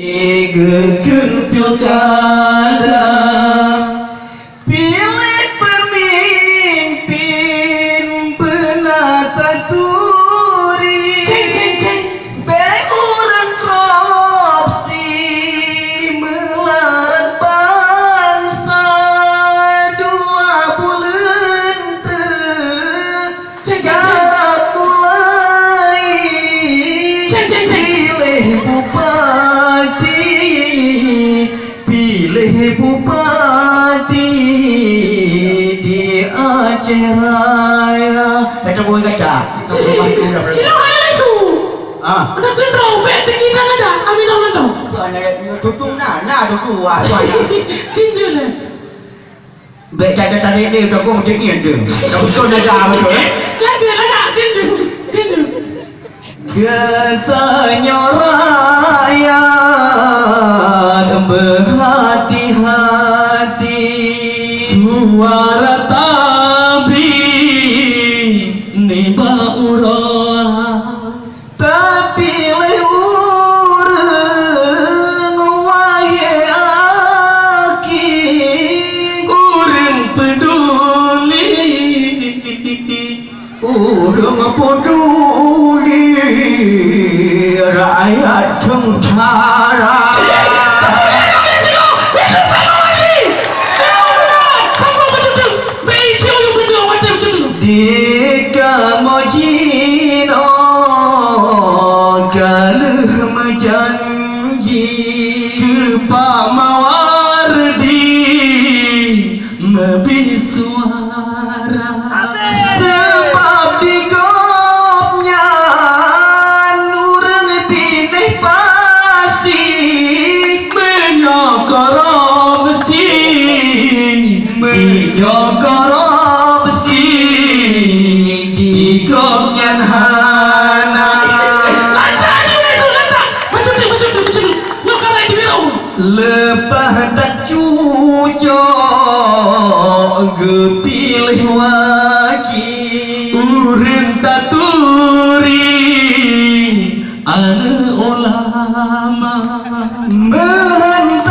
Gegen pilkada, pilih pemimpin penata turi, baik orang korupsi melarat bangsa. 2 bulan terjarak mulai pilih bupati di Aceh Raya. Kita boleh kata. Ini mana su? Anak tu robek tinggi dah ada. Amin dong dong. Anak cucu na cucu Kinju le. Baik kata tadi ni aku macam ni tu. Kau nak apa tu? Lagi kinju. Katanya rakyat berhati-hati, Suara tabri ni baurah, tapi urang wae aki, urang peduli, urang peduli rakyat sengsara. Dika mojino galuh menjanji ke Pak Mawardi lebih suara. sebab digopnya urang pilih pasti Korupsi korupsi digopnya hana lepas tak cucok gepilih wakil urang taturi anu ulama meran